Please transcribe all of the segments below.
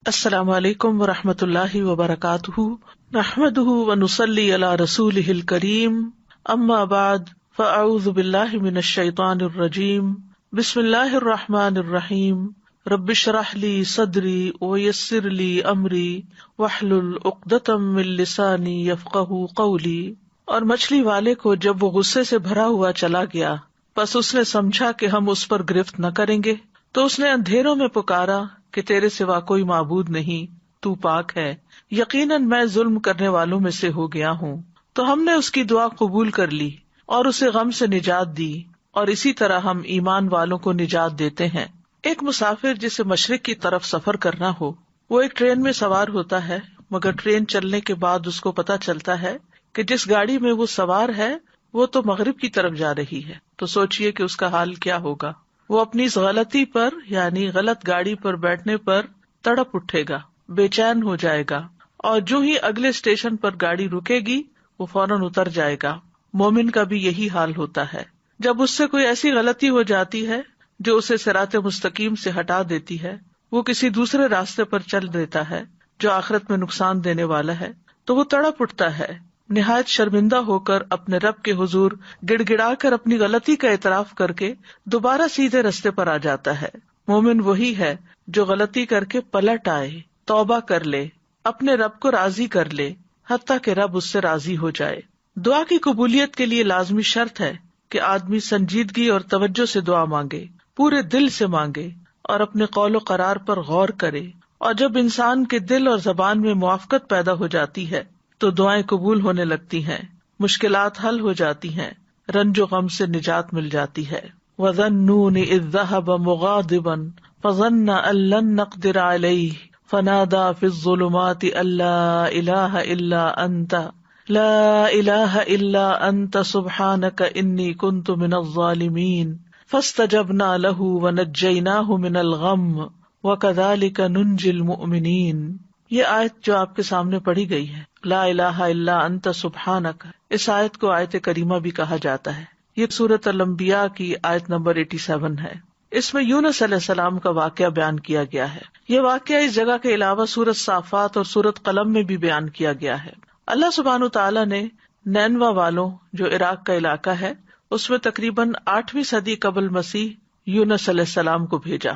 السلام علیکم ورحمۃ اللہ وبرکاتہ، نحمده ونصلی علی رسولہ الکریم، اما بعد فاعوذ باللہ من الشیطان الرجیم، بسم اللہ الرحمن الرحیم، رب اشرح لی صدری ویسر لی امری واحلل عقدۃ من لسانی یفقہوا قولی۔ اور مچھلی والے کو جب وہ غصے سے بھرا ہوا چلا گیا، پس اس نے سمجھا کہ ہم اس پر گرفت نہ کریں گے، تو اس نے اندھیروں میں پکارا کہ تیرے سوا کوئی معبود نہیں، تو پاک ہے، یقیناً میں ظلم کرنے والوں میں سے ہو گیا ہوں۔ تو ہم نے اس کی دعا قبول کر لی اور اسے غم سے نجات دی، اور اسی طرح ہم ایمان والوں کو نجات دیتے ہیں۔ ایک مسافر جسے مشرق کی طرف سفر کرنا ہو، وہ ایک ٹرین میں سوار ہوتا ہے، مگر ٹرین چلنے کے بعد اس کو پتہ چلتا ہے کہ جس گاڑی میں وہ سوار ہے وہ تو مغرب کی طرف جا رہی ہے، تو سوچئے کہ اس کا حال کیا ہوگا۔ وہ اپنی اس غلطی پر یعنی غلط گاڑی پر بیٹھنے پر تڑپ اٹھے گا، بے چین ہو جائے گا، اور جو ہی اگلے اسٹیشن پر گاڑی رکے گی وہ فوراً اتر جائے گا۔ مومن کا بھی یہی حال ہوتا ہے، جب اس سے کوئی ایسی غلطی ہو جاتی ہے جو اسے صراط مستقیم سے ہٹا دیتی ہے، وہ کسی دوسرے راستے پر چل دیتا ہے جو آخرت میں نقصان دینے والا ہے، تو وہ تڑپ اٹھتا ہے، نہایت شرمندہ ہو کر اپنے رب کے حضور گڑ گڑا کر اپنی غلطی کا اعتراف کر کے دوبارہ سیدھے رستے پر آ جاتا ہے۔ مومن وہی ہے جو غلطی کر کے پلٹ آئے، توبہ کر لے، اپنے رب کو راضی کر لے، حتیٰ کہ رب اس سے راضی ہو جائے۔ دعا کی قبولیت کے لیے لازمی شرط ہے کہ آدمی سنجیدگی اور توجہ سے دعا مانگے، پورے دل سے مانگے اور اپنے قول و قرار پر غور کرے، اور جب انسان کے دل اور زبان میں موافقت پیدا ہو جاتی ہے تو دعائیں قبول ہونے لگتی ہیں، مشکلات حل ہو جاتی ہیں، رنج و غم سے نجات مل جاتی ہے۔ وَظَنُّونِ إِذْ ذَهَبَ مُغَاضِبًا فَظَنَّ أَن لَّن نَّقْدِرَ عَلَيْهِ فَنَادَىٰ فِي الظُّلُمَاتِ أَن لَّا إِلَٰهَ إِلَّا أَنتَ لَا إِلَٰهَ إِلَّا أَنتَ سُبْحَانَكَ إِنِّي كُنتُ مِنَ الظَّالِمِينَ فَاسْتَجَبْنَا لَهُ وَنَجَّيْنَاهُ مِنَ الْغَمِّ وَكَذَٰلِكَ نُنجِي الْمُؤْمِنِينَ۔ یہ آیت جو آپ کے سامنے پڑھی گئی ہے، لا الہ الا انت سبحانک، اس آیت کو آیت کریمہ بھی کہا جاتا ہے۔ یہ سورۃ الانبیاء کی آیت نمبر 87 ہے۔ اس میں یونس علیہ السلام کا واقعہ بیان کیا گیا ہے۔ یہ واقعہ اس جگہ کے علاوہ سورۃ صافات اور سورۃ قلم میں بھی بیان کیا گیا ہے۔ اللہ سبحانہ تعالیٰ نے نینوا والوں، جو عراق کا علاقہ ہے، اس میں تقریباً 8ویں صدی قبل مسیح یونس علیہ السلام کو بھیجا۔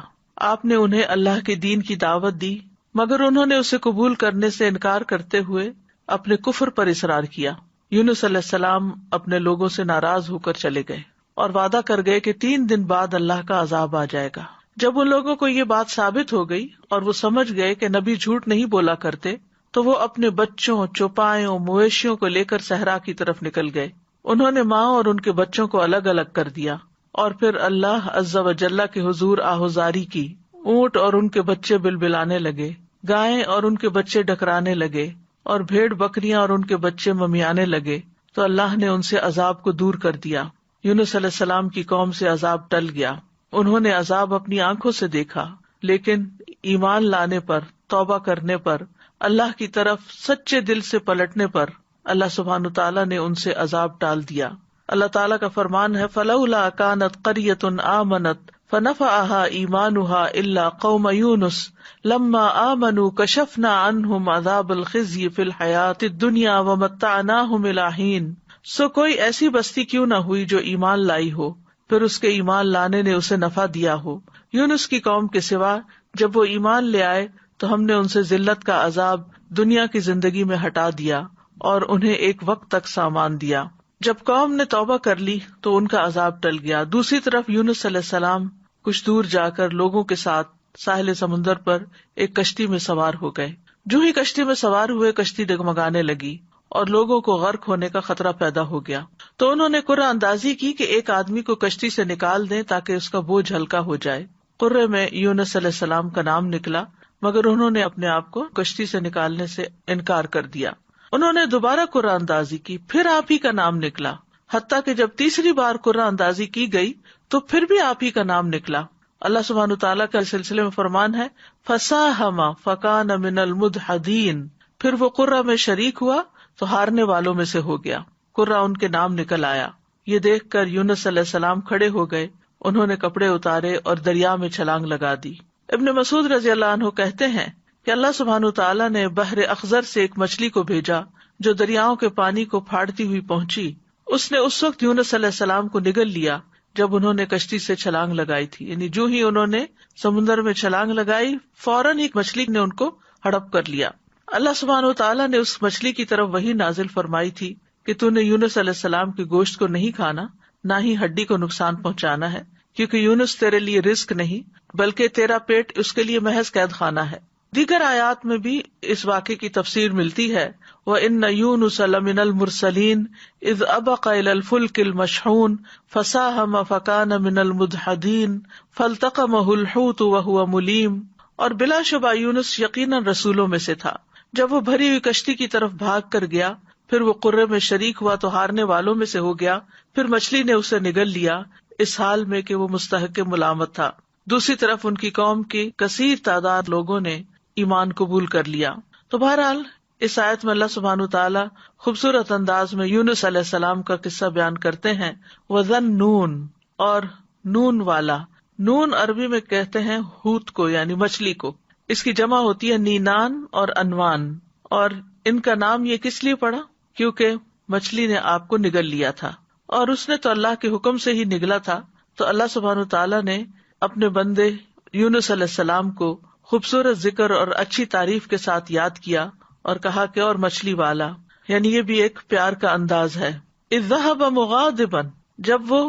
آپ نے انہیں اللہ کے دین کی دعوت دی، مگر انہوں نے اسے قبول کرنے سے انکار کرتے ہوئے اپنے کفر پر اصرار کیا۔ یونس علیہ السلام اپنے لوگوں سے ناراض ہو کر چلے گئے اور وعدہ کر گئے کہ 3 دن بعد اللہ کا عذاب آ جائے گا۔ جب ان لوگوں کو یہ بات ثابت ہو گئی اور وہ سمجھ گئے کہ نبی جھوٹ نہیں بولا کرتے، تو وہ اپنے بچوں، چوپایوں، مویشیوں کو لے کر صحرا کی طرف نکل گئے۔ انہوں نے ماں اور ان کے بچوں کو الگ الگ کر دیا، اور پھر اللہ عز و جل کے حضور آہوزاری کی۔ اونٹ اور ان کے بچے بلبلانے لگے، گائیں اور ان کے بچے ڈکرانے لگے، اور بھیڑ بکریاں اور ان کے بچے ممیانے لگے، تو اللہ نے ان سے عذاب کو دور کر دیا۔ یونس علیہ السلام کی قوم سے عذاب ٹل گیا، انہوں نے عذاب اپنی آنکھوں سے دیکھا، لیکن ایمان لانے پر، توبہ کرنے پر، اللہ کی طرف سچے دل سے پلٹنے پر اللہ سبحانہ تعالیٰ نے ان سے عذاب ٹال دیا۔ اللہ تعالیٰ کا فرمان ہے، فَلَوْلَا كَانَتْ قَرْيَةٌ آمَنَتْ فَنَفَعَهَا إِيمَانُهَا إِلَّا قَوْمَ يُونُسَ لَمَّا آمَنُوا كَشَفْنَا عَنْهُمْ عَذَابَ الْخِزْيِ فِي الْحَيَاةِ الدُّنْيَا وَمَتَّعْنَاهُمْ إِلَىٰ حِينٍ۔ سو کوئی ایسی بستی کیوں نہ ہوئی جو ایمان لائی ہو، پھر اس کے ایمان لانے نے اسے نفع دیا ہو۔ یونس کی قوم کے سوا جب وہ ایمان لے آئے تو ہم نے ان سے ذلت کا عذاب دنیا کی زندگی میں ہٹا دیا اور انہیں ایک وقت تک سامان دیا۔ جب قوم نے توبہ کر لی تو ان کا عذاب ٹل گیا۔ دوسری طرف یونس علیہ السلام کچھ دور جا کر لوگوں کے ساتھ ساحل سمندر پر ایک کشتی میں سوار ہو گئے۔ جو ہی کشتی میں سوار ہوئے، کشتی ڈگمگانے لگی اور لوگوں کو غرق ہونے کا خطرہ پیدا ہو گیا۔ تو انہوں نے قرعہ اندازی کی کہ ایک آدمی کو کشتی سے نکال دیں تاکہ اس کا بوجھ ہلکا ہو جائے۔ قرعے میں یونس علیہ السلام کا نام نکلا، مگر انہوں نے اپنے آپ کو کشتی سے نکالنے سے انکار کر دیا۔ انہوں نے دوبارہ قرعہ اندازی کی، پھر آپ ہی کا نام نکلا، حتیٰ کہ جب تیسری بار قرعہ اندازی کی گئی تو پھر بھی آپ ہی کا نام نکلا۔ اللہ سبحانہ تعالیٰ کا سلسلے میں فرمان ہے، فَسَاهَمَ فَكَانَ مِنَ الْمُدْحَضِينَ، پھر وہ قرعہ میں شریک ہوا تو ہارنے والوں میں سے ہو گیا، قرعہ ان کے نام نکل آیا۔ یہ دیکھ کر یونس علیہ السلام کھڑے ہو گئے، انہوں نے کپڑے اتارے اور دریا میں چھلانگ لگا دی۔ ابن مسعود رضی اللہ عنہ کہتے ہیں کہ اللہ سبحانہ تعالیٰ نے بحر اخضر سے ایک مچھلی کو بھیجا جو دریاؤں کے پانی کو پھاڑتی ہوئی پہنچی. اس نے اس وقت یونس علیہ السلام کو نگل لیا جب انہوں نے کشتی سے چھلانگ لگائی تھی. یعنی جو ہی انہوں نے سمندر میں چھلانگ لگائی فوراً ہی مچھلی نے ان کو ہڑپ کر لیا. اللہ سبحانہ تعالیٰ نے اس مچھلی کی طرف وحی نازل فرمائی تھی کہ تو نے یونس علیہ السلام کے گوشت کو نہیں کھانا، نہ ہی ہڈی کو نقصان پہنچانا ہے، کیونکہ یونس تیرے لیے رزق نہیں بلکہ تیرا پیٹ اس کے لیے محض قید خانہ ہے. دیگر آیات میں بھی اس واقعے کی تفسیر ملتی ہے. وَإِنَّ يُونُسَ لَمِنَ الْمُرْسَلِينَ إِذْ أَبَقَ إِلَى الْفُلْكِ الْمَشْحُونِ فَسَاهَمَ فَكَانَ مِنَ الْمُدْحَضِينَ فَالْتَقَمَهُ الْحُوتُ وَهُوَ مُلِيمٌ. اور بلا شبہ یونس یقیناً رسولوں میں سے تھا. جب وہ بھری ہوئی کشتی کی طرف بھاگ کر گیا، پھر وہ قرے میں شریک ہوا تو ہارنے والوں میں سے ہو گیا، پھر مچھلی نے اسے نگل لیا اس حال میں کہ وہ مستحق ملامت تھا. دوسری طرف ان کی قوم کی کثیر تعداد لوگوں نے ایمان قبول کر لیا. تو بہرحال اس آیت میں اللہ سبحانہ تعالیٰ خوبصورت انداز میں یونس علیہ السلام کا قصہ بیان کرتے ہیں. وَذَنُّونَ، اور نون والا. نون عربی میں کہتے ہیں ہوت کو، یعنی مچھلی کو. اس کی جمع ہوتی ہے نینان اور انوان. اور ان کا نام یہ کس لیے پڑا؟ کیونکہ مچھلی نے آپ کو نگل لیا تھا، اور اس نے تو اللہ کے حکم سے ہی نگلا تھا. تو اللہ سبحانہ تعالیٰ نے اپنے بندے یونس علیہ السلام کو خوبصورت ذکر اور اچھی تعریف کے ساتھ یاد کیا اور کہا کہ اور مچھلی والا، یعنی یہ بھی ایک پیار کا انداز ہے. اذ ذهب مغاضبا، جب وہ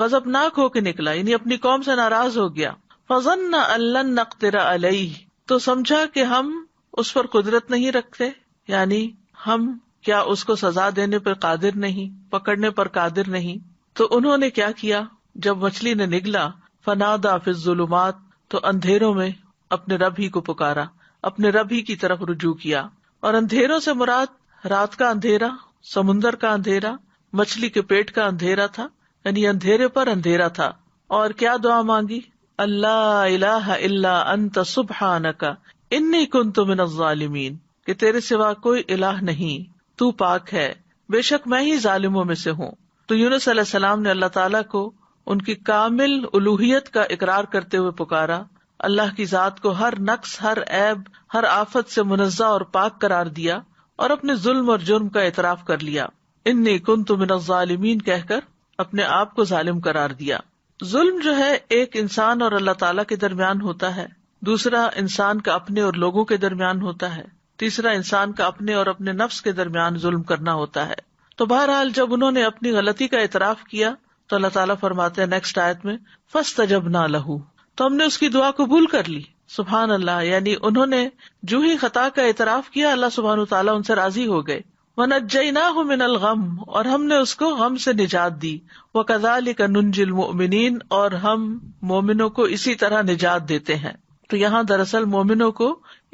غضبناک ہو کے نکلا، یعنی اپنی قوم سے ناراض ہو گیا. فظن ان لن نقدر علیہ، تو سمجھا کہ ہم اس پر قدرت نہیں رکھتے، یعنی ہم کیا اس کو سزا دینے پر قادر نہیں، پکڑنے پر قادر نہیں. تو انہوں نے کیا کیا؟ جب مچھلی نے نگلا، فنادا فی الظلمات، تو اندھیروں میں اپنے رب ہی کو پکارا، اپنے رب ہی کی طرف رجوع کیا. اور اندھیروں سے مراد رات کا اندھیرا، سمندر کا اندھیرا، مچھلی کے پیٹ کا اندھیرا تھا، یعنی اندھیرے پر اندھیرا تھا. اور کیا دعا مانگی؟ اللہ الہ الا انت سبحانک انی کنت من الظالمین، کہ تیرے سوا کوئی الہ نہیں، تو پاک ہے، بے شک میں ہی ظالموں میں سے ہوں. تو یونس علیہ السلام نے اللہ تعالیٰ کو ان کی کامل الوہیت کا اقرار کرتے ہوئے پکارا، اللہ کی ذات کو ہر نقص، ہر عیب، ہر آفت سے منزہ اور پاک قرار دیا، اور اپنے ظلم اور جرم کا اعتراف کر لیا. انی کنت من الظالمین کہہ کر اپنے آپ کو ظالم قرار دیا. ظلم جو ہے ایک انسان اور اللہ تعالیٰ کے درمیان ہوتا ہے، دوسرا انسان کا اپنے اور لوگوں کے درمیان ہوتا ہے، تیسرا انسان کا اپنے اور اپنے نفس کے درمیان ظلم کرنا ہوتا ہے. تو بہرحال جب انہوں نے اپنی غلطی کا اعتراف کیا تو اللہ تعالیٰ فرماتے ہیں نیکسٹ آیت میں، فاستجبنا لہ، تو ہم نے اس کی دعا قبول کر لی. سبحان اللہ، یعنی انہوں نے جو ہی خطا کا اعتراف کیا اللہ سبحانہ تعالیٰ ان سے راضی ہو گئے. وَنَجَّيْنَاهُ مِنَ الْغَمِّ، اور ہم نے اس کو غم سے نجات دی. وَكَذَلِكَ نُنْجِي الْمُؤْمِنِينَ، اور ہم مومنوں کو اسی طرح نجات دیتے ہیں. تو یہاں دراصل مومنوں کو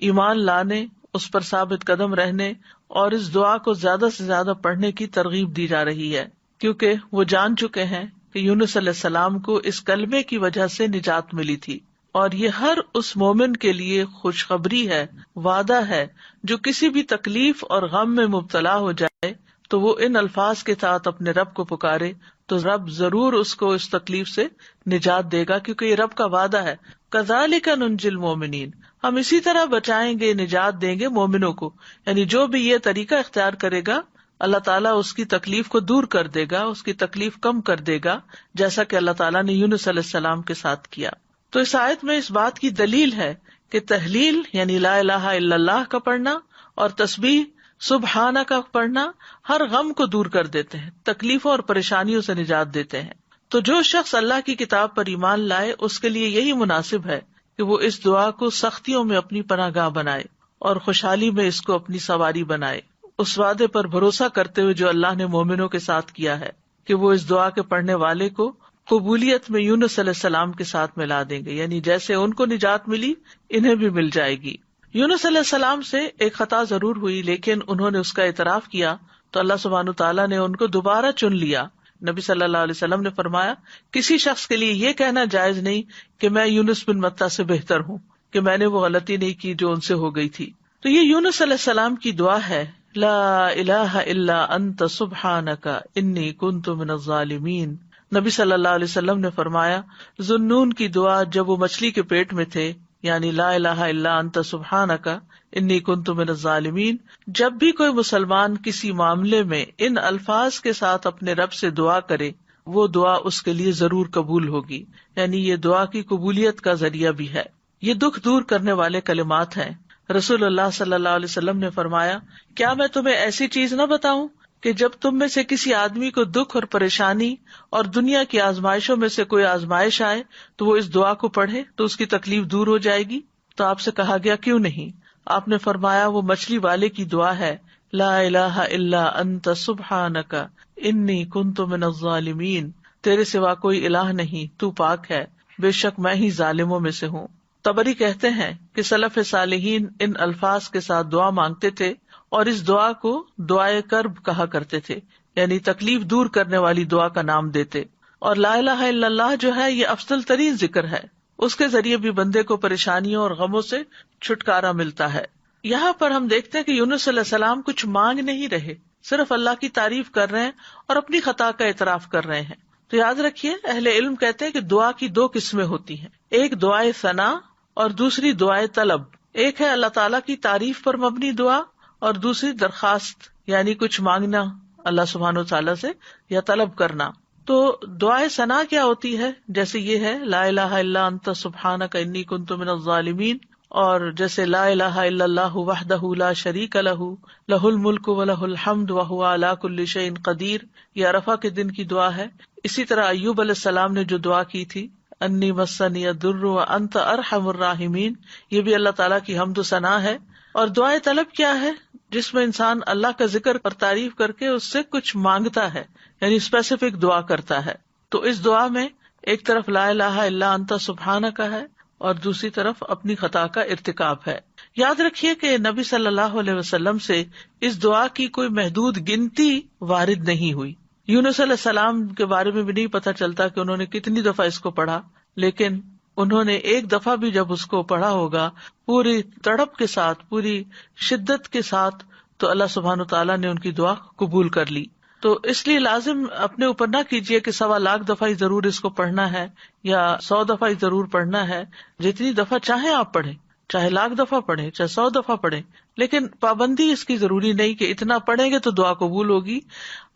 ایمان لانے، اس پر ثابت قدم رہنے اور اس دعا کو زیادہ سے زیادہ پڑھنے کی ترغیب دی جا رہی ہے، کیونکہ وہ جان چکے ہیں کہ یونس علیہ السلام کو اس کلمے کی وجہ سے نجات ملی تھی. اور یہ ہر اس مومن کے لیے خوشخبری ہے، وعدہ ہے جو کسی بھی تکلیف اور غم میں مبتلا ہو جائے تو وہ ان الفاظ کے ساتھ اپنے رب کو پکارے تو رب ضرور اس کو اس تکلیف سے نجات دے گا، کیونکہ یہ رب کا وعدہ ہے. کذالک ننجی المؤمنین، ہم اسی طرح بچائیں گے، نجات دیں گے مومنوں کو. یعنی جو بھی یہ طریقہ اختیار کرے گا اللہ تعالیٰ اس کی تکلیف کو دور کر دے گا، اس کی تکلیف کم کر دے گا، جیسا کہ اللہ تعالیٰ نے یونس علیہ السلام کے ساتھ کیا. تو اس آیت میں اس بات کی دلیل ہے کہ تحلیل یعنی لا الہ الا اللہ کا پڑھنا اور تسبیح سبحانہ کا پڑھنا ہر غم کو دور کر دیتے ہیں، تکلیفوں اور پریشانیوں سے نجات دیتے ہیں. تو جو شخص اللہ کی کتاب پر ایمان لائے اس کے لیے یہی مناسب ہے کہ وہ اس دعا کو سختیوں میں اپنی پناہ گاہ بنائے اور خوشحالی میں اس کو اپنی سواری بنائے، اس وعدے پر بھروسہ کرتے ہوئے جو اللہ نے مومنوں کے ساتھ کیا ہے کہ وہ اس دعا کے پڑھنے والے کو قبولیت میں یونس علیہ السلام کے ساتھ ملا دیں گے. یعنی جیسے ان کو نجات ملی انہیں بھی مل جائے گی. یونس علیہ السلام سے ایک خطا ضرور ہوئی، لیکن انہوں نے اس کا اعتراف کیا تو اللہ سبحانہ تعالیٰ نے ان کو دوبارہ چن لیا. نبی صلی اللہ علیہ وسلم نے فرمایا کسی شخص کے لیے یہ کہنا جائز نہیں کہ میں یونس بن متی سے بہتر ہوں، کہ میں نے وہ غلطی نہیں کی جو ان سے ہو گئی تھی. تو یہ یونس علیہ السلام کی دعا ہے، لا الہ الا انت سبحانک انی کنت من الظالمین. نبی صلی اللہ علیہ وسلم نے فرمایا ذو النون کی دعا جب وہ مچھلی کے پیٹ میں تھے یعنی لا الہ الا انت سبحانک انی کنت من الظالمین. جب بھی کوئی مسلمان کسی معاملے میں ان الفاظ کے ساتھ اپنے رب سے دعا کرے وہ دعا اس کے لیے ضرور قبول ہوگی. یعنی یہ دعا کی قبولیت کا ذریعہ بھی ہے. یہ دکھ دور کرنے والے کلمات ہیں. رسول اللہ صلی اللہ علیہ وسلم نے فرمایا، کیا میں تمہیں ایسی چیز نہ بتاؤں کہ جب تم میں سے کسی آدمی کو دکھ اور پریشانی اور دنیا کی آزمائشوں میں سے کوئی آزمائش آئے تو وہ اس دعا کو پڑھے تو اس کی تکلیف دور ہو جائے گی؟ تو آپ سے کہا گیا کیوں نہیں؟ آپ نے فرمایا وہ مچھلی والے کی دعا ہے، لا الہ الا انت سبحانک انی کنت من الظالمین. تیرے سوا کوئی الہ نہیں، تو پاک ہے، بے شک میں ہی ظالموں میں سے ہوں. طبری کہتے ہیں کہ سلف صالحین ان الفاظ کے ساتھ دعا مانگتے تھے اور اس دعا کو دعائے کرب کہا کرتے تھے، یعنی تکلیف دور کرنے والی دعا کا نام دیتے. اور لا الہ الا اللہ جو ہے یہ افضل ترین ذکر ہے، اس کے ذریعے بھی بندے کو پریشانیوں اور غموں سے چھٹکارا ملتا ہے. یہاں پر ہم دیکھتے ہیں کہ یونس علیہ السلام کچھ مانگ نہیں رہے، صرف اللہ کی تعریف کر رہے ہیں اور اپنی خطا کا اعتراف کر رہے ہیں. تو یاد رکھیے اہل علم کہتے ہیں کہ دعا کی دو قسمیں ہوتی ہیں، ایک دعائے ثنا اور دوسری دعائے طلب. ایک ہے اللہ تعالیٰ کی تعریف پر مبنی دعا اور دوسری درخواست یعنی کچھ مانگنا اللہ سبحانہ وتعالیٰ سے یا طلب کرنا. تو دعائے ثنا کیا ہوتی ہے؟ جیسے یہ ہے لا الہ الا انت سبحانک انی کنت من الظالمین، اور جیسے لا الہ الا اللہ وحدہ لا شریک لہ لہ الملک ولہ الحمد وہو علی کل شیء قدیر، یہ عرفہ کے دن کی دعا ہے. اسی طرح ایوب علیہ السلام نے جو دعا کی تھی انی مسنی الضر وانت ارحم الراحمین، یہ بھی اللہ تعالیٰ کی حمد و ثنا ہے. اور دعائے طلب کیا ہے؟ جس میں انسان اللہ کا ذکر اور تعریف کر کے اس سے کچھ مانگتا ہے، یعنی اسپیسیفک دعا کرتا ہے. تو اس دعا میں ایک طرف لا الہ الا انت سبحانک ہے اور دوسری طرف اپنی خطا کا ارتکاب ہے. یاد رکھیے کہ نبی صلی اللہ علیہ وسلم سے اس دعا کی کوئی محدود گنتی وارد نہیں ہوئی. یونس علیہ السلام کے بارے میں بھی نہیں پتہ چلتا کہ انہوں نے کتنی دفعہ اس کو پڑھا، لیکن انہوں نے ایک دفعہ بھی جب اس کو پڑھا ہوگا پوری تڑپ کے ساتھ، پوری شدت کے ساتھ، تو اللہ سبحانہ تعالیٰ نے ان کی دعا قبول کر لی. تو اس لیے لازم اپنے اوپر نہ کیجیے کہ 1.25 لاکھ دفعہ ہی ضرور اس کو پڑھنا ہے یا 100 دفعہ ہی ضرور پڑھنا ہے. جتنی دفعہ چاہیں آپ پڑھیں، چاہے 1,00,000 دفعہ پڑھیں، چاہے 100 دفعہ پڑھیں، لیکن پابندی اس کی ضروری نہیں کہ اتنا پڑھیں گے تو دعا قبول ہوگی.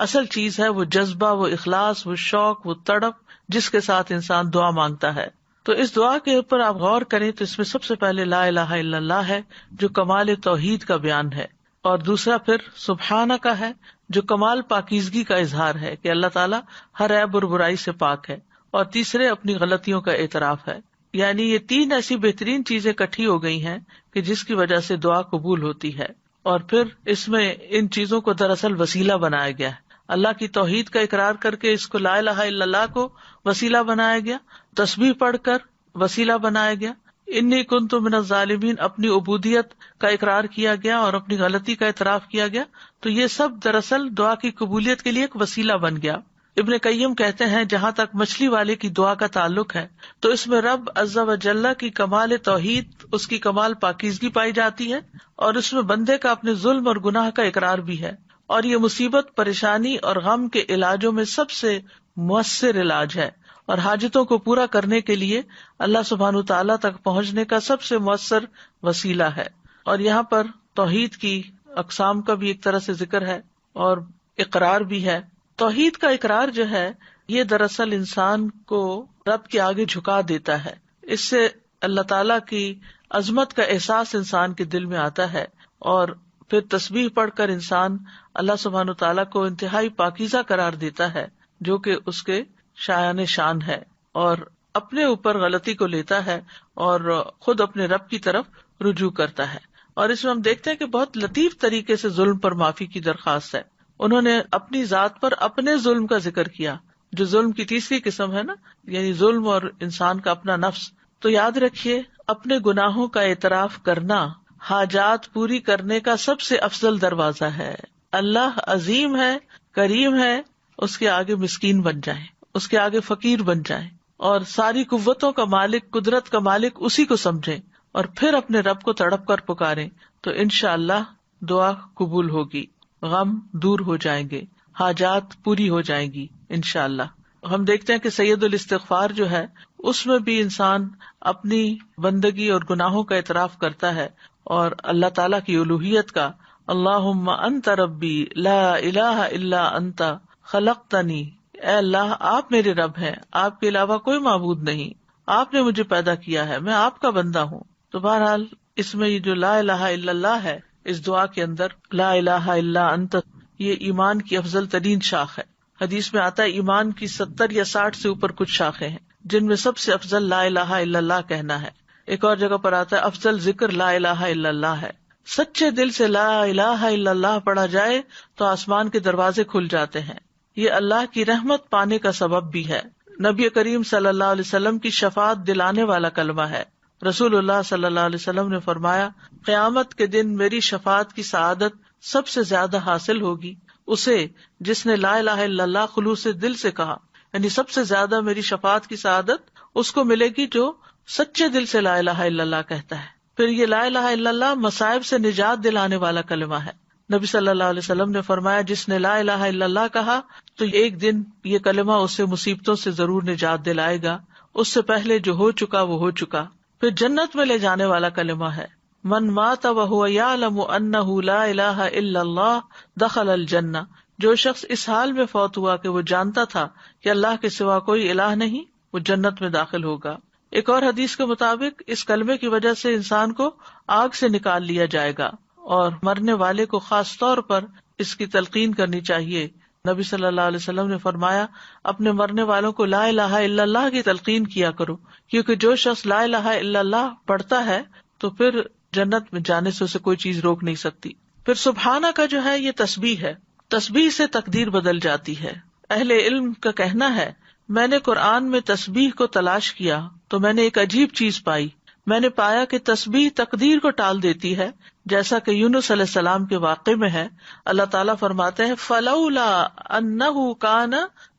اصل چیز ہے وہ جذبہ، وہ اخلاص، وہ شوق، وہ تڑپ جس کے ساتھ انسان دعا مانگتا ہے. تو اس دعا کے اوپر آپ غور کریں تو اس میں سب سے پہلے لا الہ الا اللہ ہے جو کمال توحید کا بیان ہے، اور دوسرا پھر سبحانہ کا ہے جو کمال پاکیزگی کا اظہار ہے کہ اللہ تعالیٰ ہر عیب اور برائی سے پاک ہے، اور تیسرے اپنی غلطیوں کا اعتراف ہے. یعنی یہ 3 ایسی بہترین چیزیں اکٹھی ہو گئی ہیں کہ جس کی وجہ سے دعا قبول ہوتی ہے. اور پھر اس میں ان چیزوں کو دراصل وسیلہ بنایا گیا ہے. اللہ کی توحید کا اقرار کر کے اس کو لا الہ الا اللہ کو وسیلہ بنایا گیا، تسبیح پڑھ کر وسیلہ بنایا گیا، انی کنت من الظالمین اپنی عبودیت کا اقرار کیا گیا اور اپنی غلطی کا اعتراف کیا گیا. تو یہ سب دراصل دعا کی قبولیت کے لیے ایک وسیلہ بن گیا. ابن قیم کہتے ہیں جہاں تک مچھلی والے کی دعا کا تعلق ہے تو اس میں رب عز و جل کی کمال توحید، اس کی کمال پاکیزگی پائی جاتی ہے، اور اس میں بندے کا اپنے ظلم اور گناہ کا اقرار بھی ہے. اور یہ مصیبت، پریشانی اور غم کے علاجوں میں سب سے مؤثر علاج ہے، اور حاجتوں کو پورا کرنے کے لیے اللہ سبحانہ تعالیٰ تک پہنچنے کا سب سے مؤثر وسیلہ ہے. اور یہاں پر توحید کی اقسام کا بھی ایک طرح سے ذکر ہے اور اقرار بھی ہے. توحید کا اقرار جو ہے یہ دراصل انسان کو رب کے آگے جھکا دیتا ہے، اس سے اللہ تعالیٰ کی عظمت کا احساس انسان کے دل میں آتا ہے، اور پھر تسبیح پڑھ کر انسان اللہ سبحانہ تعالیٰ کو انتہائی پاکیزہ قرار دیتا ہے جو کہ اس کے شایان شان ہے، اور اپنے اوپر غلطی کو لیتا ہے اور خود اپنے رب کی طرف رجوع کرتا ہے. اور اس میں ہم دیکھتے ہیں کہ بہت لطیف طریقے سے ظلم پر معافی کی درخواست ہے. انہوں نے اپنی ذات پر اپنے ظلم کا ذکر کیا، جو ظلم کی تیسری قسم ہے نا، یعنی ظلم اور انسان کا اپنا نفس. تو یاد رکھیے اپنے گناہوں کا اعتراف کرنا حاجات پوری کرنے کا سب سے افضل دروازہ ہے. اللہ عظیم ہے، کریم ہے، اس کے آگے مسکین بن جائیں، اس کے آگے فقیر بن جائیں، اور ساری قوتوں کا مالک، قدرت کا مالک اسی کو سمجھیں، اور پھر اپنے رب کو تڑپ کر پکاریں تو انشاءاللہ دعا قبول ہوگی، غم دور ہو جائیں گے، حاجات پوری ہو جائیں گی انشاءاللہ. ہم دیکھتے ہیں کہ سید الاستغفار جو ہے اس میں بھی انسان اپنی بندگی اور گناہوں کا اعتراف کرتا ہے اور اللہ تعالیٰ کی الوہیت کا، اللہم انت ربی لا الہ الا انت خلقتنی، اے اللہ آپ میرے رب ہیں، آپ کے علاوہ کوئی معبود نہیں، آپ نے مجھے پیدا کیا ہے، میں آپ کا بندہ ہوں۔ تو بہرحال اس میں یہ جو لا الہ الا اللہ ہے، اس دعا کے اندر لا الہ الا انت، یہ ایمان کی افضل ترین شاخ ہے۔ حدیث میں آتا ہے ایمان کی 70 یا 60 سے اوپر کچھ شاخیں ہیں، جن میں سب سے افضل لا الہ الا اللہ کہنا ہے۔ ایک اور جگہ پر آتا ہے افضل ذکر لا الہ الا اللہ ہے۔ سچے دل سے لا الہ الا اللہ پڑھا جائے تو آسمان کے دروازے کھل جاتے ہیں، یہ اللہ کی رحمت پانے کا سبب بھی ہے۔ نبی کریم صلی اللہ علیہ وسلم کی شفاعت دلانے والا کلمہ ہے۔ رسول اللہ صلی اللہ علیہ وسلم نے فرمایا، قیامت کے دن میری شفاعت کی سعادت سب سے زیادہ حاصل ہوگی اسے جس نے لا الہ الا اللہ خلوص دل سے کہا، یعنی سب سے زیادہ میری شفاعت کی سعادت اس کو ملے گی جو سچے دل سے لا الہ الا اللہ کہتا ہے۔ پھر یہ لا الہ الا اللہ مصائب سے نجات دلانے والا کلمہ ہے۔ نبی صلی اللہ علیہ وسلم نے فرمایا، جس نے لا الہ الا اللہ کہا تو ایک دن یہ کلمہ اسے مصیبتوں سے ضرور نجات دلائے گا، اس سے پہلے جو ہو چکا وہ ہو چکا۔ پھر جنت میں لے جانے والا کلمہ ہے، من مات وهو يعلم انه لا الہ الا اللہ دخل الجنہ، جو شخص اس حال میں فوت ہوا کہ وہ جانتا تھا کہ اللہ کے سوا کوئی الہ نہیں، وہ جنت میں داخل ہوگا۔ ایک اور حدیث کے مطابق اس کلمے کی وجہ سے انسان کو آگ سے نکال لیا جائے گا، اور مرنے والے کو خاص طور پر اس کی تلقین کرنی چاہیے۔ نبی صلی اللہ علیہ وسلم نے فرمایا، اپنے مرنے والوں کو لا الہ الا اللہ کی تلقین کیا کرو، کیونکہ جو شخص لا الہ الا اللہ پڑھتا ہے تو پھر جنت میں جانے سے اسے کوئی چیز روک نہیں سکتی۔ پھر سبحانہ کا جو ہے یہ تسبیح ہے، تسبیح سے تقدیر بدل جاتی ہے۔ اہل علم کا کہنا ہے، میں نے قرآن میں تسبیح کو تلاش کیا تو میں نے ایک عجیب چیز پائی، میں نے پایا کہ تسبیح تقدیر کو ٹال دیتی ہے، جیسا کہ یونس علیہ السلام کے واقعے میں ہے۔ اللہ تعالیٰ فرماتے ہیں، فلولا انہ کان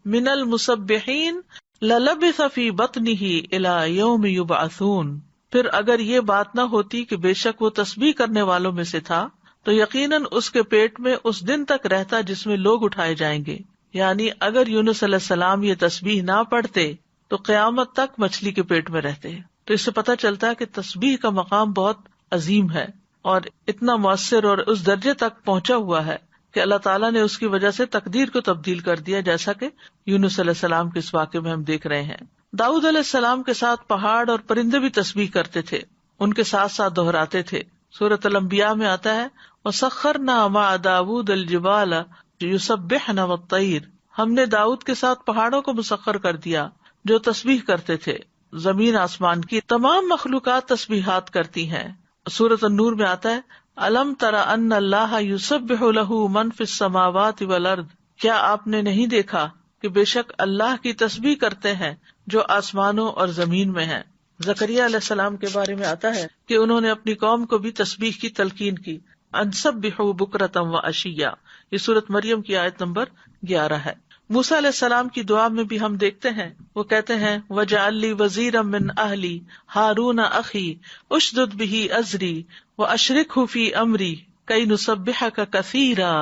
من المسبحین للبث فی بطنہ الی یوم یبعثون، پھر اگر یہ بات نہ ہوتی کہ بے شک وہ تسبیح کرنے والوں میں سے تھا تو یقیناً اس کے پیٹ میں اس دن تک رہتا جس میں لوگ اٹھائے جائیں گے۔ یعنی اگر یونس علیہ السلام یہ تسبیح نہ پڑھتے تو قیامت تک مچھلی کے پیٹ میں رہتے۔ تو اس سے پتہ چلتا ہے کہ تسبیح کا مقام بہت عظیم ہے اور اتنا مؤثر اور اس درجے تک پہنچا ہوا ہے کہ اللہ تعالیٰ نے اس کی وجہ سے تقدیر کو تبدیل کر دیا، جیسا کہ یونس علیہ السلام کے اس واقعے میں ہم دیکھ رہے ہیں۔ داؤد علیہ السلام کے ساتھ پہاڑ اور پرندے بھی تسبیح کرتے تھے، ان کے ساتھ ساتھ دہراتے تھے۔ سورۃ الانبیاء میں آتا ہے، وَسَخَّرْنَا مَعَ دَاوُودَ الْجِبَالَ يُسَبِّحْنَ وَالطَّيْرَ، ہم نے داؤد کے ساتھ پہاڑوں کو مسخر کر دیا جو تسبیح کرتے تھے۔ زمین آسمان کی تمام مخلوقات تسبیحات کرتی ہیں۔ سورۃ النور میں آتا ہے، أَلَمْ تَرَ أَنَّ اللَّهَ يُسَبِّحُ لَهُ مَن فِي السَّمَاوَاتِ وَالْأَرْضِ، کیا آپ نے نہیں دیکھا کہ بے شک اللہ کی تسبیح کرتے ہیں جو آسمانوں اور زمین میں ہیں۔ زکریا علیہ السلام کے بارے میں آتا ہے کہ انہوں نے اپنی قوم کو بھی تسبیح کی تلقین کی، ان سبحوا بکرۃ وعشیا، یہ سورۃ مریم کی آیت نمبر 11 ہے۔ موسیٰ علیہ السلام کی دعا میں بھی ہم دیکھتے ہیں، وہ کہتے ہیں، وَاجْعَل لِّي وَزِيرًا مِّنْ أَهْلِي هَارُونَ أَخِي أُشْدُدْ بِهِ أَزْرِي وَأَشْرِكْهُ فِي أَمْرِي كَيْ نُسَبِّحَكَ كَثِيرًا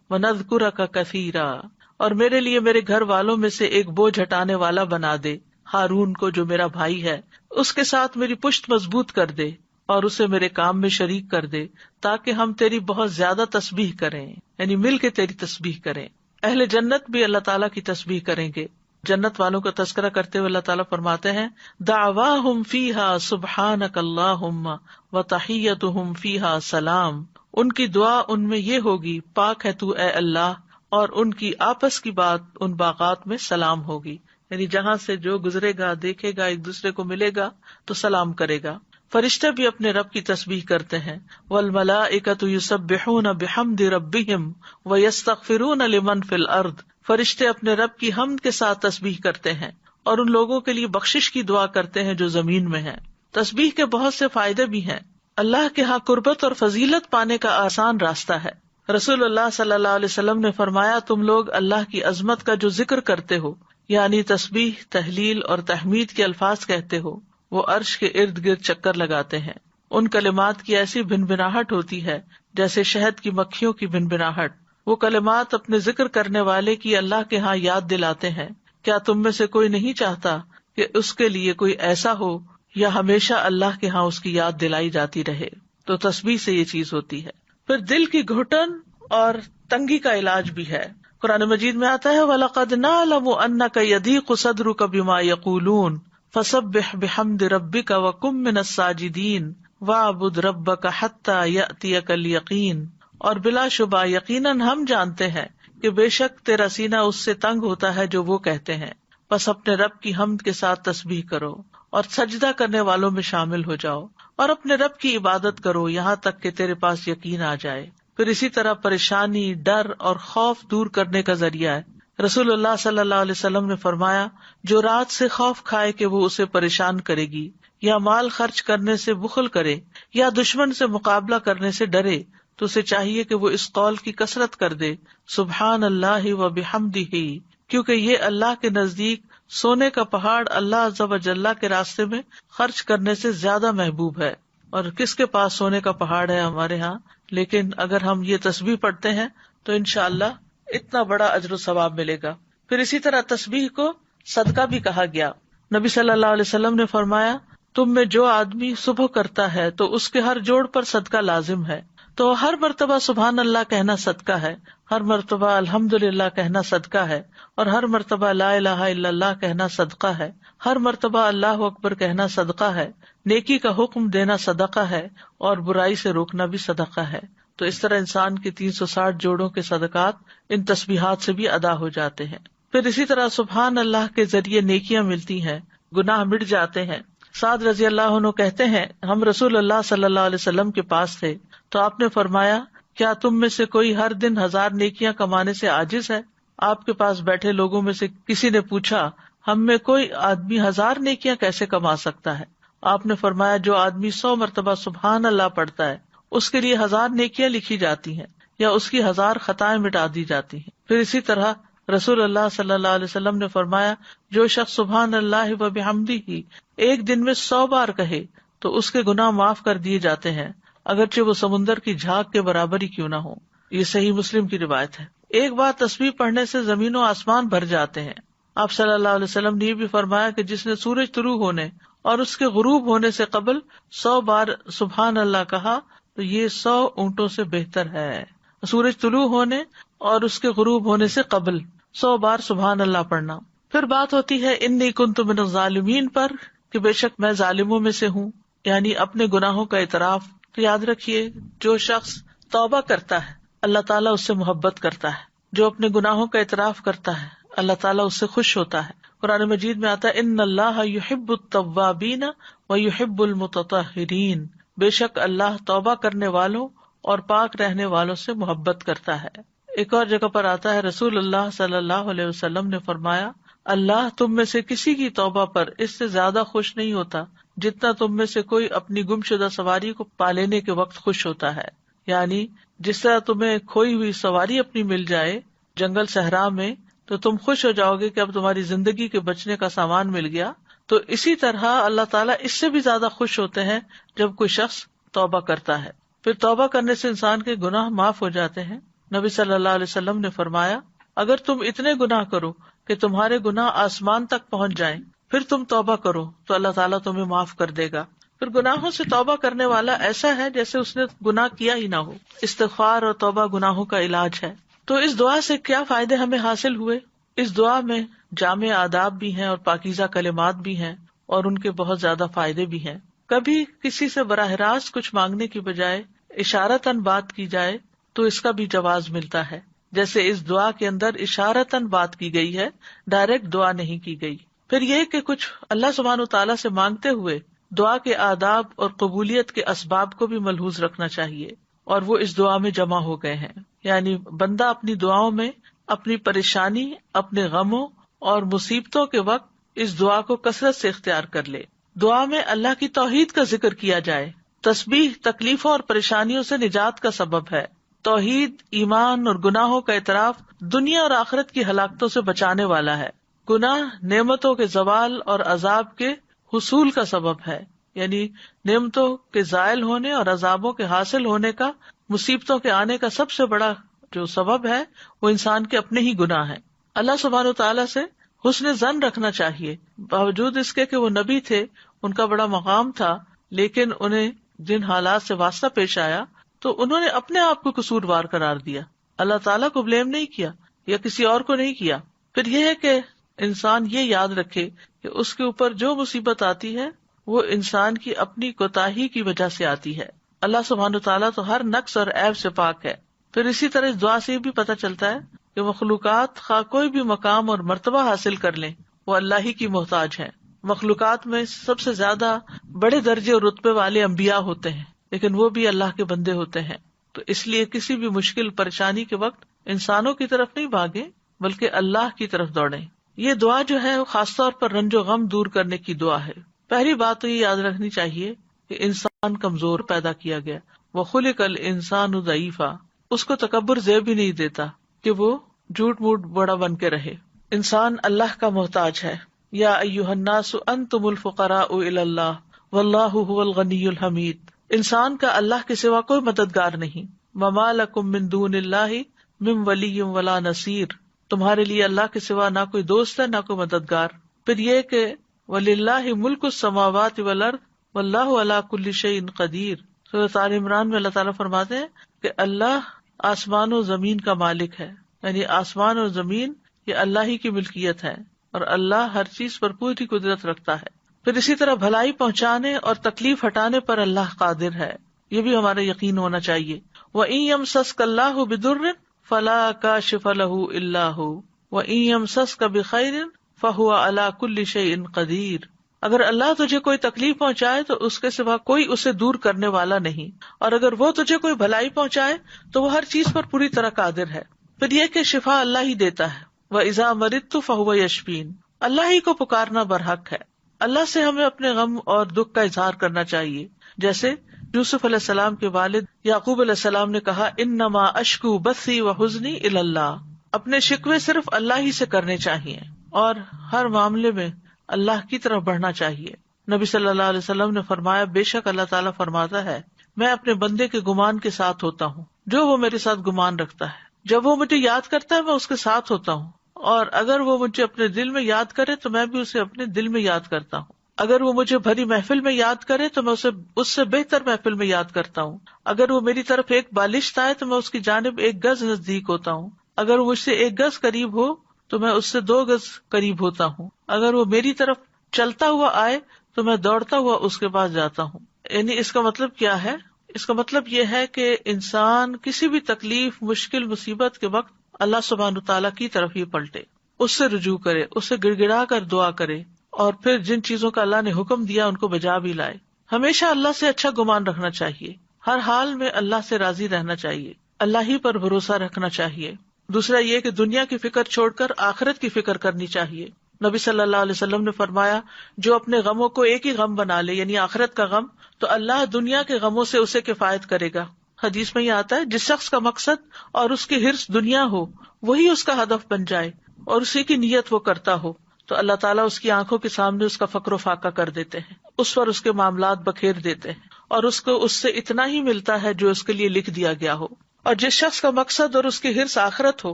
وَنَذْكُرَكَ كَثِيرًا، اور میرے لیے میرے گھر والوں میں سے ایک بوجھ ہٹانے والا بنا دے، ہارون کو جو میرا بھائی ہے، اس کے ساتھ میری پشت مضبوط کر دے اور اسے میرے کام میں شریک کر دے، تاکہ ہم تیری بہت زیادہ تسبیح کریں، یعنی مل کے تیری تسبیح کریں۔ اہل جنت بھی اللہ تعالیٰ کی تسبیح کریں گے۔ جنت والوں کا تذکرہ کرتے ہوئے اللہ تعالیٰ فرماتے ہیں، دعواہم فیہا سبحانک اللہم وتحیتہم فیہا سلام، ان کی دعا ان میں یہ ہوگی، پاک ہے تو اے اللہ، اور ان کی آپس کی بات ان باغات میں سلام ہوگی، یعنی جہاں سے جو گزرے گا دیکھے گا ایک دوسرے کو ملے گا تو سلام کرے گا۔ فرشتے بھی اپنے رب کی تسبیح کرتے ہیں، والملائکۃ یسبحون بحمد ربہم ویستغفرون لمن فی الارض، فرشتے اپنے رب کی حمد کے ساتھ تسبیح کرتے ہیں اور ان لوگوں کے لیے بخشش کی دعا کرتے ہیں جو زمین میں ہیں۔ تسبیح کے بہت سے فائدے بھی ہیں۔ اللہ کے ہاں قربت اور فضیلت پانے کا آسان راستہ ہے۔ رسول اللہ صلی اللہ علیہ وسلم نے فرمایا، تم لوگ اللہ کی عظمت کا جو ذکر کرتے ہو، یعنی تسبیح، تحلیل اور تحمید کے الفاظ کہتے ہو، وہ عرش کے ارد گرد چکر لگاتے ہیں۔ ان کلمات کی ایسی بھنبھناہٹ ہوتی ہے جیسے شہد کی مکھیوں کی بھنبھناہٹ۔ وہ کلمات اپنے ذکر کرنے والے کی اللہ کے ہاں یاد دلاتے ہیں کیا تم میں سے کوئی نہیں چاہتا کہ اس کے لیے کوئی ایسا ہو یا ہمیشہ اللہ کے ہاں اس کی یاد دلائی جاتی رہے. تو تسبیح سے یہ چیز ہوتی ہے. پھر دل کی گھٹن اور تنگی کا علاج بھی ہے. قرآن مجید میں آتا ہے وَلَقَدْ نَعْلَمُ أَنَّكَ يَضِيقُ صَدْرُكَ بِمَا يَقُولُونَ فَسَبِّحْ بِحَمْدِ رَبِّكَ وَكُن مِّنَ السَّاجِدِينَ وَاعْبُدْ رَبَّكَ حَتَّى يَأْتِيَكَ الْيَقِينُ. اور بلا شبہ یقیناً ہم جانتے ہیں کہ بے شک تیرا سینہ اس سے تنگ ہوتا ہے جو وہ کہتے ہیں. بس اپنے رب کی حمد کے ساتھ تسبیح کرو اور سجدہ کرنے والوں میں شامل ہو جاؤ اور اپنے رب کی عبادت کرو یہاں تک کہ تیرے پاس یقین آ جائے. پھر اسی طرح پریشانی، ڈر اور خوف دور کرنے کا ذریعہ ہے. رسول اللہ صلی اللہ علیہ وسلم نے فرمایا جو رات سے خوف کھائے کہ وہ اسے پریشان کرے گی یا مال خرچ کرنے سے بخل کرے یا دشمن سے مقابلہ کرنے سے ڈرے تو اسے چاہیے کہ وہ اس قول کی کثرت کر دے سبحان اللہ و بحمدہ، کیونکہ یہ اللہ کے نزدیک سونے کا پہاڑ اللہ عز و جل کے راستے میں خرچ کرنے سے زیادہ محبوب ہے. اور کس کے پاس سونے کا پہاڑ ہے ہمارے ہاں، لیکن اگر ہم یہ تسبیح پڑھتے ہیں تو انشاءاللہ اتنا بڑا اجر و ثواب ملے گا. پھر اسی طرح تسبیح کو صدقہ بھی کہا گیا. نبی صلی اللہ علیہ وسلم نے فرمایا تم میں جو آدمی صبح کرتا ہے تو اس کے ہر جوڑ پر صدقہ لازم ہے. تو ہر مرتبہ سبحان اللہ کہنا صدقہ ہے، ہر مرتبہ الحمدللہ کہنا صدقہ ہے، اور ہر مرتبہ لا الہ الا اللہ کہنا صدقہ ہے، ہر مرتبہ اللہ اکبر کہنا صدقہ ہے، نیکی کا حکم دینا صدقہ ہے، اور برائی سے روکنا بھی صدقہ ہے. تو اس طرح انسان کے 360 جوڑوں کے صدقات ان تسبیحات سے بھی ادا ہو جاتے ہیں. پھر اسی طرح سبحان اللہ کے ذریعے نیکیاں ملتی ہیں، گناہ مٹ جاتے ہیں. سعد رضی اللہ عنہ کہتے ہیں ہم رسول اللہ صلی اللہ علیہ وسلم کے پاس تھے تو آپ نے فرمایا کیا تم میں سے کوئی ہر دن 1000 نیکیاں کمانے سے عاجز ہے؟ آپ کے پاس بیٹھے لوگوں میں سے کسی نے پوچھا ہم میں کوئی آدمی 1000 نیکیاں کیسے کما سکتا ہے؟ آپ نے فرمایا جو آدمی 100 مرتبہ سبحان اللہ پڑھتا ہے اس کے لیے 1000 نیکیاں لکھی جاتی ہیں یا اس کی 1000 خطائیں مٹا دی جاتی ہیں. پھر اسی طرح رسول اللہ صلی اللہ علیہ وسلم نے فرمایا جو شخص سبحان اللہ و بحمدہ ایک دن میں 100 بار کہے تو اس کے گناہ معاف کر دیے جاتے ہیں اگرچہ وہ سمندر کی جھاگ کے برابر ہی کیوں نہ ہو. یہ صحیح مسلم کی روایت ہے. ایک بار تسبیح پڑھنے سے زمین و آسمان بھر جاتے ہیں. آپ صلی اللہ علیہ وسلم نے یہ بھی فرمایا کہ جس نے سورج طلوع ہونے اور اس کے غروب ہونے سے قبل 100 بار سبحان اللہ کہا تو یہ 100 اونٹوں سے بہتر ہے. سورج طلوع ہونے اور اس کے غروب ہونے سے قبل 100 بار سبحان اللہ پڑھنا. پھر بات ہوتی ہے انی کنت من الظالمین پر کہ بے شک میں ظالموں میں سے ہوں، یعنی اپنے گناہوں کا اعتراف. تو یاد رکھیے جو شخص توبہ کرتا ہے اللہ تعالیٰ اس سے محبت کرتا ہے، جو اپنے گناہوں کا اعتراف کرتا ہے اللہ تعالیٰ اس سے خوش ہوتا ہے. قرآن مجید میں آتا ہے ان اللہ یحب التوابین ویحب المتطہرین، بے شک اللہ توبہ کرنے والوں اور پاک رہنے والوں سے محبت کرتا ہے. ایک اور جگہ پر آتا ہے رسول اللہ صلی اللہ علیہ وسلم نے فرمایا اللہ تم میں سے کسی کی توبہ پر اس سے زیادہ خوش نہیں ہوتا جتنا تم میں سے کوئی اپنی گمشدہ سواری کو پا لینے کے وقت خوش ہوتا ہے. یعنی جس طرح تمہیں کھوئی ہوئی سواری اپنی مل جائے جنگل صحرا میں تو تم خوش ہو جاؤ گے کہ اب تمہاری زندگی کے بچنے کا سامان مل گیا، تو اسی طرح اللہ تعالیٰ اس سے بھی زیادہ خوش ہوتے ہیں جب کوئی شخص توبہ کرتا ہے. پھر توبہ کرنے سے انسان کے گناہ معاف ہو جاتے ہیں. نبی صلی اللہ علیہ وسلم نے فرمایا اگر تم اتنے گناہ کرو کہ تمہارے گناہ آسمان تک پہنچ جائیں پھر تم توبہ کرو تو اللہ تعالیٰ تمہیں معاف کر دے گا. پھر گناہوں سے توبہ کرنے والا ایسا ہے جیسے اس نے گناہ کیا ہی نہ ہو. استغفار اور توبہ گناہوں کا علاج ہے. تو اس دعا سے کیا فائدے ہمیں حاصل ہوئے؟ اس دعا میں جامع آداب بھی ہیں اور پاکیزہ کلمات بھی ہیں اور ان کے بہت زیادہ فائدے بھی ہیں. کبھی کسی سے براہ راست کچھ مانگنے کی بجائے اشارتاً بات کی جائے تو اس کا بھی جواز ملتا ہے، جیسے اس دعا کے اندر اشارتاً بات کی گئی ہے، ڈائریکٹ دعا نہیں کی گئی. پھر یہ کہ کچھ اللہ سبحانہ وتعالیٰ سے مانگتے ہوئے دعا کے آداب اور قبولیت کے اسباب کو بھی ملحوظ رکھنا چاہیے، اور وہ اس دعا میں جمع ہو گئے ہیں. یعنی بندہ اپنی دعاؤں میں اپنی پریشانی، اپنے غموں اور مصیبتوں کے وقت اس دعا کو کثرت سے اختیار کر لے. دعا میں اللہ کی توحید کا ذکر کیا جائے. تسبیح تکلیفوں اور پریشانیوں سے نجات کا سبب ہے. توحید، ایمان اور گناہوں کا اعتراف دنیا اور آخرت کی ہلاکتوں سے بچانے والا ہے. گناہ نعمتوں کے زوال اور عذاب کے حصول کا سبب ہے، یعنی نعمتوں کے زائل ہونے اور عذابوں کے حاصل ہونے کا، مصیبتوں کے آنے کا سب سے بڑا جو سبب ہے وہ انسان کے اپنے ہی گناہ ہیں. اللہ سبحانہ و تعالیٰ سے حسن ظن رکھنا چاہیے، باوجود اس کے کہ وہ نبی تھے، ان کا بڑا مقام تھا، لیکن انہیں جن حالات سے واسطہ پیش آیا تو انہوں نے اپنے آپ کو قصوروار قرار دیا، اللہ تعالیٰ کو بلیم نہیں کیا یا کسی اور کو نہیں کیا۔ پھر یہ ہے کہ انسان یہ یاد رکھے کہ اس کے اوپر جو مصیبت آتی ہے وہ انسان کی اپنی کوتاہی کی وجہ سے آتی ہے۔ اللہ سبحانہ تعالیٰ تو ہر نقص اور عیب سے پاک ہے۔ پھر اسی طرح اس دعا سے یہ بھی پتہ چلتا ہے کہ مخلوقات خواہ کوئی بھی مقام اور مرتبہ حاصل کر لیں، وہ اللہ ہی کی محتاج ہیں۔ مخلوقات میں سب سے زیادہ بڑے درجے اور رتبے والے انبیاء ہوتے ہیں، لیکن وہ بھی اللہ کے بندے ہوتے ہیں۔ تو اس لیے کسی بھی مشکل پریشانی کے وقت انسانوں کی طرف نہیں بھاگیں بلکہ اللہ کی طرف دوڑیں۔ یہ دعا جو ہے وہ خاص طور پر رنج و غم دور کرنے کی دعا ہے۔ پہلی بات تو یہ یاد رکھنی چاہیے کہ انسان کمزور پیدا کیا گیا، وَخُلِقَ الْإِنسَانُ ضَعِيفًا، اس کو تکبر زیب ہی نہیں دیتا کہ وہ جھوٹ موٹ بڑا بن کے رہے۔ انسان اللہ کا محتاج ہے۔ یا ایھا الناس انتم الفقراء الی اللہ واللہ ھو الغنی الحمید، انسان کا اللہ کے سوا کوئی مددگار نہیں۔ وما لکم من دون اللہ من ولی ولا نصیر، تمہارے لیے اللہ کے سوا نہ کوئی دوست ہے نہ کوئی مددگار۔ پھر یہ کہ وَلِلَّهِ مُلْكُ السَّمَاوَاتِ وَالْأَرْضِ وَاللَّهُ عَلَى كُلِّ شَيْءٍ قَدِيرٌ۔ سورۃ آل عمران میں اللہ تعالیٰ فرماتے ہیں کہ اللہ آسمان و زمین کا مالک ہے، یعنی آسمان اور زمین یہ اللہ ہی کی ملکیت ہے، اور اللہ ہر چیز پر پوری قدرت رکھتا ہے۔ پھر اسی طرح بھلائی پہنچانے اور تکلیف ہٹانے پر اللہ قادر ہے، یہ بھی ہمارا یقین ہونا چاہیے۔ وَإِن يَمْسَسْكَ اللَّهُ بِضُرٍّ فَلَا كَاشِفَ لَهُ إِلَّا هُوَ وَإِن يَمْسَسْكَ بِخَيْرٍ فَهُوَ عَلَى كُلِّ شَيْءٍ قَدِيرٌ۔ اگر اللہ تجھے کوئی تکلیف پہنچائے تو اس کے سوا کوئی اسے دور کرنے والا نہیں، اور اگر وہ تجھے کوئی بھلائی پہنچائے تو وہ ہر چیز پر پوری طرح قادر ہے۔ پھر یہ کہ شفا اللہ ہی دیتا ہے۔ وَإِذَا مَرِضْتُ فَهُوَ يَشْفِينِ، اللہ ہی کو پکارنا برحق ہے۔ اللہ سے ہمیں اپنے غم اور دکھ کا اظہار کرنا چاہیے، جیسے یوسف علیہ السلام کے والد یعقوب علیہ السلام نے کہا انما اشکو بثی وحزنی الی اللہ، اپنے شکوے صرف اللہ ہی سے کرنے چاہیے اور ہر معاملے میں اللہ کی طرف بڑھنا چاہیے۔ نبی صلی اللہ علیہ وسلم نے فرمایا بے شک اللہ تعالیٰ فرماتا ہے میں اپنے بندے کے گمان کے ساتھ ہوتا ہوں جو وہ میرے ساتھ گمان رکھتا ہے، جب وہ مجھے یاد کرتا ہے میں اس کے ساتھ ہوتا ہوں، اور اگر وہ مجھے اپنے دل میں یاد کرے تو میں بھی اسے اپنے دل میں یاد کرتا ہوں، اگر وہ مجھے بھری محفل میں یاد کرے تو میں اسے اس سے بہتر محفل میں یاد کرتا ہوں، اگر وہ میری طرف ایک بالشت آئے تو میں اس کی جانب 1 گز نزدیک ہوتا ہوں، اگر وہ مجھ سے 1 گز قریب ہو تو میں اس سے 2 گز قریب ہوتا ہوں، اگر وہ میری طرف چلتا ہوا آئے تو میں دوڑتا ہوا اس کے پاس جاتا ہوں۔ یعنی اس کا مطلب کیا ہے؟ اس کا مطلب یہ ہے کہ انسان کسی بھی تکلیف، مشکل، مصیبت کے وقت اللہ سبحانہ تعالیٰ کی طرف ہی پلٹے، اس سے رجوع کرے، اس سے گڑ گڑا کر دعا کرے، اور پھر جن چیزوں کا اللہ نے حکم دیا ان کو بجا بھی لائے۔ ہمیشہ اللہ سے اچھا گمان رکھنا چاہیے، ہر حال میں اللہ سے راضی رہنا چاہیے، اللہ ہی پر بھروسہ رکھنا چاہیے۔ دوسرا یہ کہ دنیا کی فکر چھوڑ کر آخرت کی فکر کرنی چاہیے۔ نبی صلی اللہ علیہ وسلم نے فرمایا جو اپنے غموں کو ایک ہی غم بنا لے، یعنی آخرت کا غم، تو اللہ دنیا کے غموں سے اسے کفایت کرے گا۔ حدیث میں یہ آتا ہے جس شخص کا مقصد اور اس کی حرص دنیا ہو وہی اس کا ہدف بن جائے اور اسی کی نیت وہ کرتا ہو تو اللہ تعالیٰ اس کی آنکھوں کے سامنے اس کا فقر و فاقہ کر دیتے ہیں، اس پر اس کے معاملات بکھیر دیتے ہیں، اور اس کو اس سے اتنا ہی ملتا ہے جو اس کے لیے لکھ دیا گیا ہو۔ اور جس شخص کا مقصد اور اس کی حرص آخرت ہو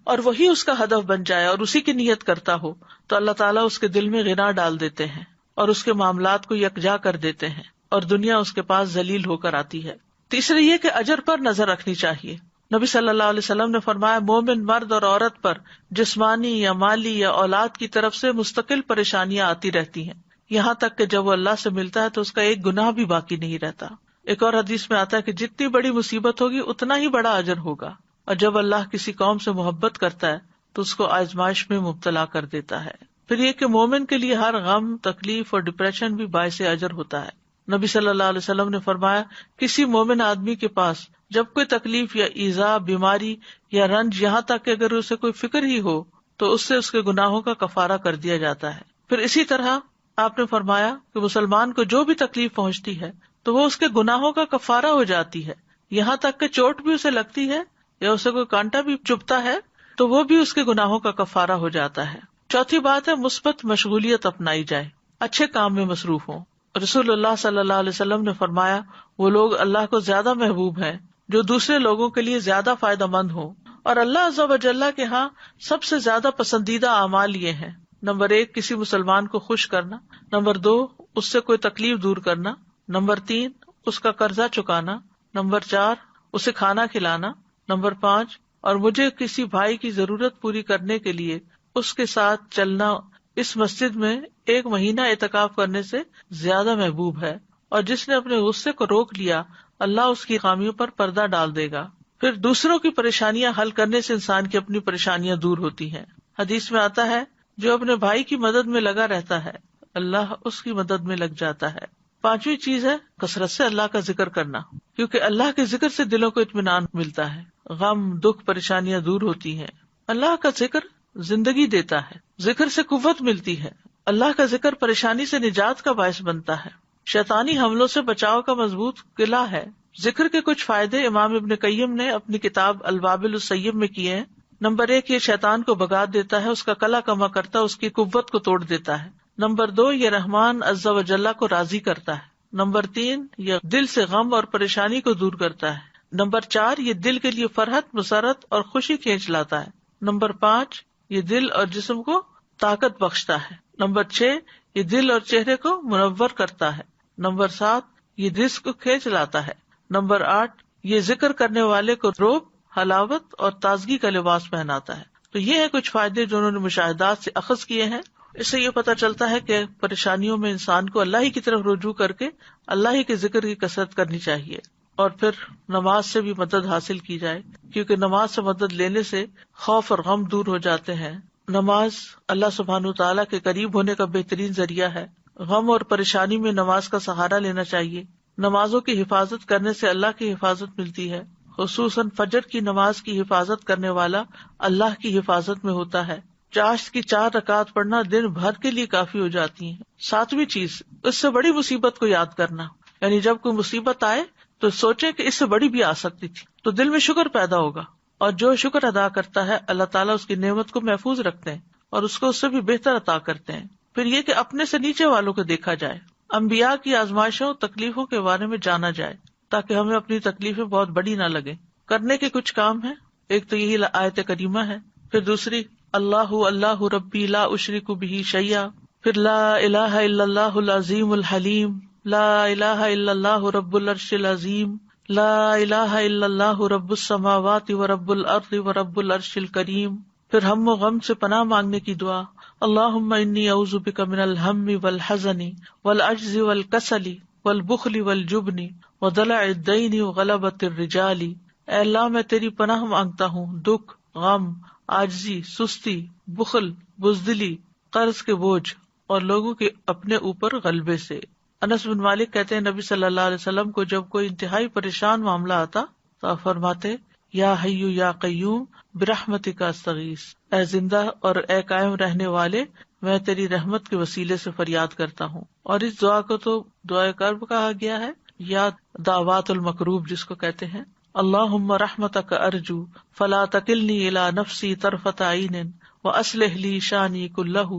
اور وہی اس کا ہدف بن جائے اور اسی کی نیت کرتا ہو تو اللہ تعالیٰ اس کے دل میں غنا ڈال دیتے ہیں اور اس کے معاملات کو یکجا کر دیتے ہیں اور دنیا اس کے پاس ذلیل ہو کر آتی ہے۔ تیسرے یہ کہ اجر پر نظر رکھنی چاہیے۔ نبی صلی اللہ علیہ وسلم نے فرمایا مومن مرد اور عورت پر جسمانی یا مالی یا اولاد کی طرف سے مستقل پریشانیاں آتی رہتی ہیں، یہاں تک کہ جب وہ اللہ سے ملتا ہے تو اس کا ایک گناہ بھی باقی نہیں رہتا۔ ایک اور حدیث میں آتا ہے کہ جتنی بڑی مصیبت ہوگی اتنا ہی بڑا اجر ہوگا، اور جب اللہ کسی قوم سے محبت کرتا ہے تو اس کو آزمائش میں مبتلا کر دیتا ہے۔ پھر یہ کہ مومن کے لیے ہر غم، تکلیف اور ڈپریشن بھی باعث اجر ہوتا ہے۔ نبی صلی اللہ علیہ وسلم نے فرمایا کسی مومن آدمی کے پاس جب کوئی تکلیف یا ایذا، بیماری یا رنج، یہاں تک کہ اگر اسے کوئی فکر ہی ہو تو اس سے اس کے گناہوں کا کفارہ کر دیا جاتا ہے۔ پھر اسی طرح آپ نے فرمایا کہ مسلمان کو جو بھی تکلیف پہنچتی ہے تو وہ اس کے گناہوں کا کفارہ ہو جاتی ہے، یہاں تک کہ چوٹ بھی اسے لگتی ہے یا اسے کوئی کانٹا بھی چبھتا ہے تو وہ بھی اس کے گناہوں کا کفارہ ہو جاتا ہے۔ چوتھی بات ہے مثبت مشغولیت اپنائی جائے، اچھے کام میں مصروف ہوں۔ رسول اللہ صلی اللہ علیہ وسلم نے فرمایا وہ لوگ اللہ کو زیادہ محبوب ہیں جو دوسرے لوگوں کے لیے زیادہ فائدہ مند ہوں، اور اللہ عز و جل کے ہاں سب سے زیادہ پسندیدہ اعمال یہ ہیں نمبر 1 کسی مسلمان کو خوش کرنا، نمبر 2 اس سے کوئی تکلیف دور کرنا، نمبر 3 اس کا قرضہ چکانا، نمبر 4 اسے کھانا کھلانا، نمبر 5 اور مجھے کسی بھائی کی ضرورت پوری کرنے کے لیے اس کے ساتھ چلنا اس مسجد میں 1 مہینہ اعتکاف کرنے سے زیادہ محبوب ہے، اور جس نے اپنے غصے کو روک لیا اللہ اس کی خامیوں پر پردہ ڈال دے گا۔ پھر دوسروں کی پریشانیاں حل کرنے سے انسان کی اپنی پریشانیاں دور ہوتی ہیں۔ حدیث میں آتا ہے جو اپنے بھائی کی مدد میں لگا رہتا ہے اللہ اس کی مدد میں لگ جاتا ہے۔ 5ویں چیز ہے کثرت سے اللہ کا ذکر کرنا، کیونکہ اللہ کے ذکر سے دلوں کو اطمینان ملتا ہے، غم دکھ پریشانیاں دور ہوتی ہیں۔ اللہ کا ذکر زندگی دیتا ہے، ذکر سے قوت ملتی ہے، اللہ کا ذکر پریشانی سے نجات کا باعث بنتا ہے، شیطانی حملوں سے بچاؤ کا مضبوط قلعہ ہے۔ ذکر کے کچھ فائدے امام ابن قیم نے اپنی کتاب الوابل الصیب میں کیے ہیں۔ نمبر 1 یہ شیطان کو بھگا دیتا ہے، اس کا قلع کما کرتا ہے، اس کی قوت کو توڑ دیتا ہے۔ نمبر 2 یہ رحمان عز و جل کو راضی کرتا ہے۔ نمبر 3 یہ دل سے غم اور پریشانی کو دور کرتا ہے۔ نمبر 4 یہ دل کے لیے فرحت، مسرت اور خوشی کھینچ لاتا ہے۔ نمبر 5 یہ دل اور جسم کو طاقت بخشتا ہے۔ نمبر 6 یہ دل اور چہرے کو منور کرتا ہے۔ نمبر 7 یہ رزق کو کھینچ لاتا ہے۔ نمبر 8 یہ ذکر کرنے والے کو روب، حلاوت اور تازگی کا لباس پہناتا ہے۔ تو یہ ہے کچھ فائدے جو انہوں نے مشاہدات سے اخذ کیے ہیں۔ اس سے یہ پتہ چلتا ہے کہ پریشانیوں میں انسان کو اللہ ہی کی طرف رجوع کر کے اللہ ہی کے ذکر کی کثرت کرنی چاہیے، اور پھر نماز سے بھی مدد حاصل کی جائے، کیونکہ نماز سے مدد لینے سے خوف اور غم دور ہو جاتے ہیں۔ نماز اللہ سبحانہ وتعالیٰ کے قریب ہونے کا بہترین ذریعہ ہے۔ غم اور پریشانی میں نماز کا سہارا لینا چاہیے۔ نمازوں کی حفاظت کرنے سے اللہ کی حفاظت ملتی ہے، خصوصاً فجر کی نماز کی حفاظت کرنے والا اللہ کی حفاظت میں ہوتا ہے۔ چاشت کی 4 رکعت پڑھنا دن بھر کے لیے کافی ہو جاتی ہیں۔ 7ویں چیز اس سے بڑی مصیبت کو یاد کرنا، یعنی جب کوئی مصیبت آئے تو سوچے کہ اس سے بڑی بھی آ سکتی تھی، تو دل میں شکر پیدا ہوگا، اور جو شکر ادا کرتا ہے اللہ تعالیٰ اس کی نعمت کو محفوظ رکھتے ہیں اور اس کو اس سے بھی بہتر عطا کرتے ہیں۔ پھر یہ کہ اپنے سے نیچے والوں کو دیکھا جائے، انبیاء کی آزمائشوں تکلیفوں کے بارے میں جانا جائے، تاکہ ہمیں اپنی تکلیفیں بہت بڑی نہ لگیں۔ کرنے کے کچھ کام ہیں، ایک تو یہی آیت کریمہ ہے، پھر دوسری اللہ اللہ ربی لا اشرک بہ شیئا، پھر لا الہ الا اللہ العظیم الحلیم، لا الہ الا اللہ رب العرش العظیم، لا الہ الا اللہ رب السماوات و رب الارض و رب العرش الکریم، پھر ہم و غم سے پناہ مانگنے کی دعا، اللہم انی اعوذ بک من الہم والحزن والعجز والکسل والبخل والجبن ودلع الدین وغلبۃ الرجال۔ اے اللہ میں تیری پناہ مانگتا ہوں دکھ، غم، عاجزی، سستی، بخل، بزدلی، قرض کے بوجھ اور لوگوں کے اپنے اوپر غلبے سے۔ انس بن مالک کہتے ہیں نبی صلی اللہ علیہ وسلم کو جب کوئی انتہائی پریشان معاملہ آتا تو آپ فرماتے یا حی یا قیوم برحمتک استغیث، اے زندہ اور اے قائم رہنے والے میں تیری رحمت کے وسیلے سے فریاد کرتا ہوں۔ اور اس دعا کو تو دعائے کرب کہا گیا ہے، یا دعوات المکروب جس کو کہتے ہیں۔ اللہم رحمتک ارجو فلا تکلنی الی نفسی طرفۃ عین واصلح لی شانی کلہ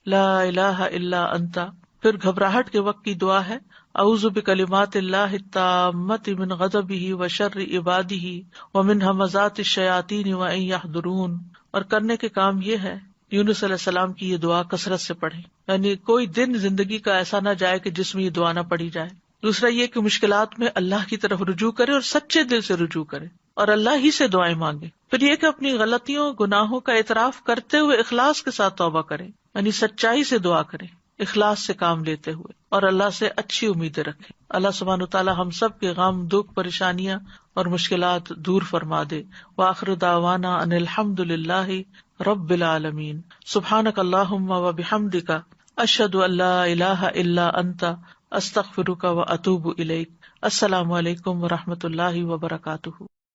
لا الہ الا انت۔ پھر گھبراہٹ کے وقت کی دعا ہے اعوذ بکلمات اللہ التامۃ من غضبہ وشر عبادہ ومن ھمزات الشیاطین وان یحضرون۔ اور کرنے کے کام یہ ہے یونس علیہ السلام کی یہ دعا کثرت سے پڑھیں، یعنی کوئی دن زندگی کا ایسا نہ جائے کہ جس میں یہ دعا نہ پڑھی جائے۔ دوسرا یہ کہ مشکلات میں اللہ کی طرف رجوع کرے اور سچے دل سے رجوع کرے اور اللہ ہی سے دعائیں مانگے۔ پھر یہ کہ اپنی غلطیوں گناہوں کا اعتراف کرتے ہوئے اخلاص کے ساتھ توبہ کرے، یعنی سچائی سے دعا کرے، اخلاص سے کام لیتے ہوئے، اور اللہ سے اچھی امیدیں رکھے۔ اللہ سبحانہ وتعالی ہم سب کے غم، دکھ، پریشانیاں اور مشکلات دور فرما دے۔ وآخر دعوانا ان الحمد للہ رب العالمین۔ سبحانک اللہم وبحمدک اشہد ان لا الہ الا انت استغفرک واتوب الیک۔ السلام علیکم ورحمۃ اللہ وبرکاتہ۔